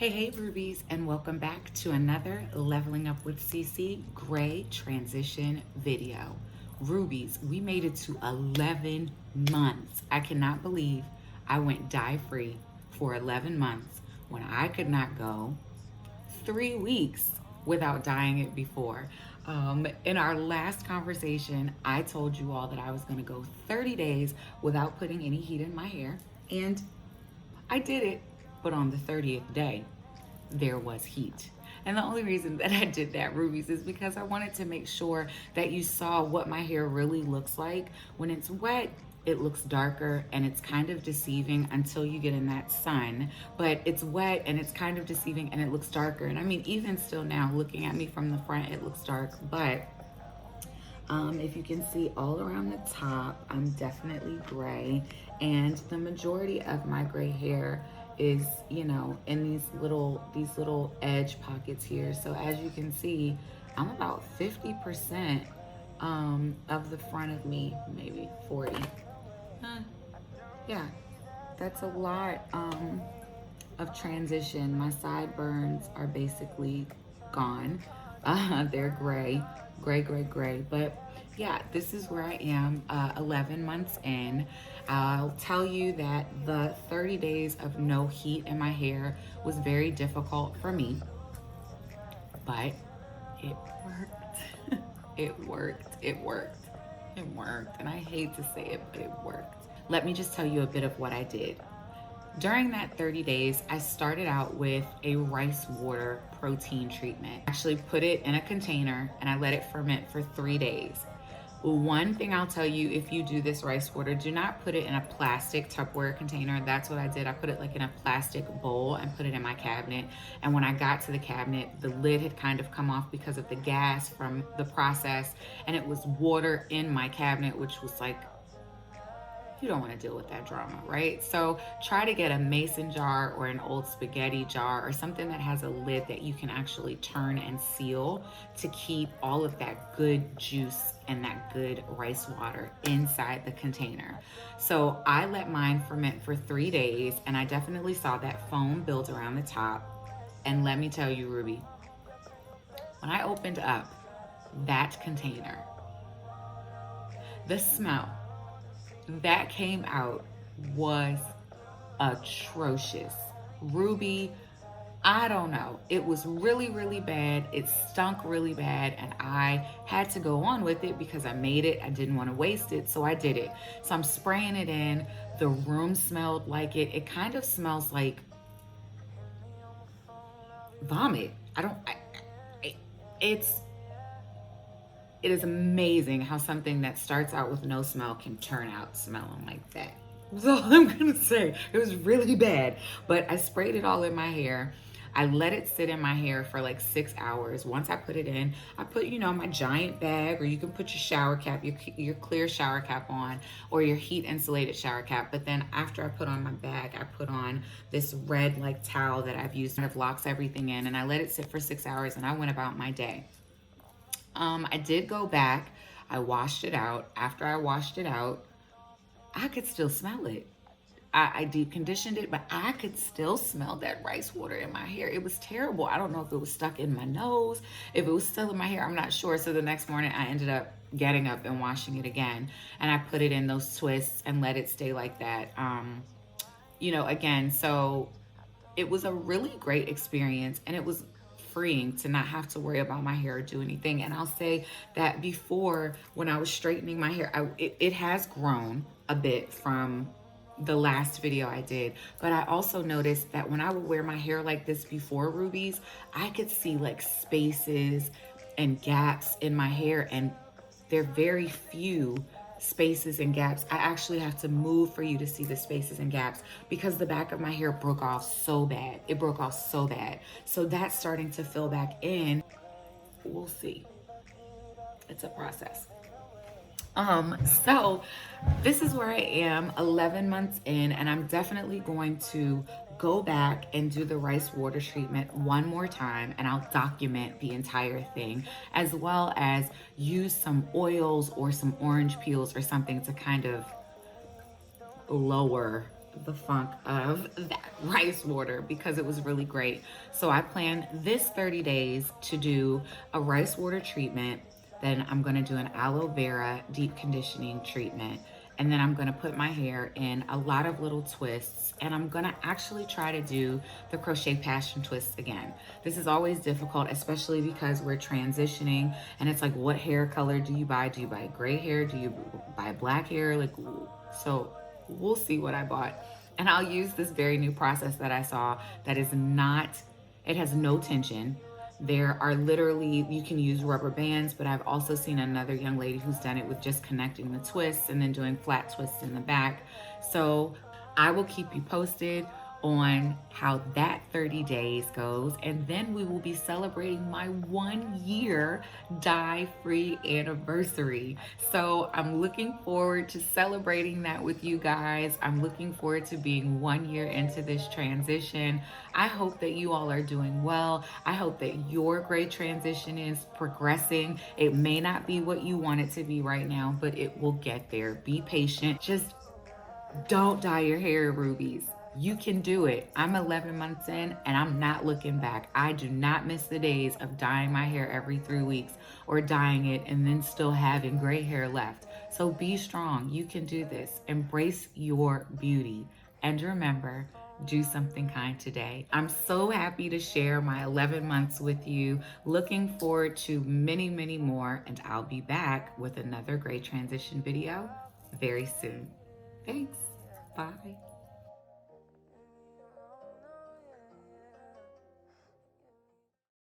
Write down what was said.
Hey, Rubies, and welcome back to another Leveling Up with CC Gray transition video. Rubies, we made it to 11 months. I cannot believe I went dye-free for 11 months when I could not go 3 weeks without dyeing it before. In our last conversation, I told you all that I was going to go 30 days without putting any heat in my hair, and I did it, but on the 30th day, there was heat. And the only reason that I did that, Rubies, is because I wanted to make sure that you saw what my hair really looks like. When it's wet, it looks darker and it's kind of deceiving until you get in that sun. But it's wet and it's kind of deceiving and it looks darker. And I mean, even still now, looking at me from the front, it looks dark. But if you can see all around the top, I'm definitely gray. And the majority of my gray hair is, in these little edge pockets here. So as you can see, I'm about 50% of the front of me, maybe 40. Yeah, that's a lot of transition. My sideburns are basically gone. They're gray. But yeah, this is where I am 11 months in. I'll tell you that the 30 days of no heat in my hair was very difficult for me, but it worked. It worked. And I hate to say it, but it worked. Let me just tell you a bit of what I did. During that 30 days, I started out with a rice water protein treatment. I actually put it in a container and I let it ferment for 3 days. One thing I'll tell you, if you do this rice water, do not put it in a plastic Tupperware container. That's what I did. I put it like in a plastic bowl and put it in my cabinet. And when I got to the cabinet, the lid had kind of come off because of the gas from the process. And it was water in my cabinet, which was like, you don't want to deal with that drama, right? So try to get a mason jar or an old spaghetti jar or something that has a lid that you can actually turn and seal to keep all of that good juice and that good rice water inside the container. So I let mine ferment for 3 days and I definitely saw that foam build around the top. And let me tell you, Ruby, when I opened up that container, the smell that came out was atrocious. Ruby, I don't know. It was really, really bad. It stunk really bad. And I had to go on with it because I made it. I didn't want to waste it. So I did it. So I'm spraying it in. The room smelled like it. It kind of smells like vomit. It is amazing how something that starts out with no smell can turn out smelling like that. That's all I'm gonna say. It was really bad, but I sprayed it all in my hair. I let it sit in my hair for like 6 hours. Once I put it in, I put, my giant bag, or you can put your shower cap, your clear shower cap on, or your heat insulated shower cap. But then after I put on my bag, I put on this red like towel that I've used, kind of locks everything in, and I let it sit for 6 hours and I went about my day. I did go back. I washed it out. After I washed it out, I could still smell it. I deep conditioned it, but I could still smell that rice water in my hair. It was terrible. I don't know if it was stuck in my nose, if it was still in my hair. I'm not sure. So the next morning I ended up getting up and washing it again. And I put it in those twists and let it stay like that. Again, so it was a really great experience, and it was freeing to not have to worry about my hair or do anything. And I'll say that before, when I was straightening my hair, it has grown a bit from the last video I did, but I also noticed that when I would wear my hair like this before, Rubies, I could see like spaces and gaps in my hair, and they're very few spaces and gaps. I actually have to move for you to see the spaces and gaps because the back of my hair broke off so bad. It broke off so bad. So that's starting to fill back in. We'll see. It's a process. So this is where I am 11 months in, and I'm definitely going to go back and do the rice water treatment one more time, and I'll document the entire thing, as well as use some oils or some orange peels or something to kind of lower the funk of that rice water because it was really great. So I plan this 30 days to do a rice water treatment. Then I'm going to do an aloe vera deep conditioning treatment. And then I'm going to put my hair in a lot of little twists. And I'm going to actually try to do the crochet passion twists again. This is always difficult, especially because we're transitioning. And it's like, what hair color do you buy? Do you buy gray hair? Do you buy black hair? Like, so we'll see what I bought. And I'll use this very new process that I saw that is not, it has no tension. There are literally, you can use rubber bands, but I've also seen another young lady who's done it with just connecting the twists and then doing flat twists in the back. So I will keep you posted on how that 30 days goes, and then we will be celebrating my 1 year dye-free anniversary. So I'm looking forward to celebrating that with you guys. I'm looking forward to being 1 year into this transition. I hope that you all are doing well. I hope that your great transition is progressing. It may not be what you want it to be right now, but it will get there. Be patient. Just don't dye your hair, Rubies. You can do it. I'm 11 months in and I'm not looking back. I do not miss the days of dyeing my hair every 3 weeks or dyeing it and then still having gray hair left. So be strong. You can do this. Embrace your beauty. And remember, do something kind today. I'm so happy to share my 11 months with you. Looking forward to many, many more. And I'll be back with another great transition video very soon. Thanks. Bye.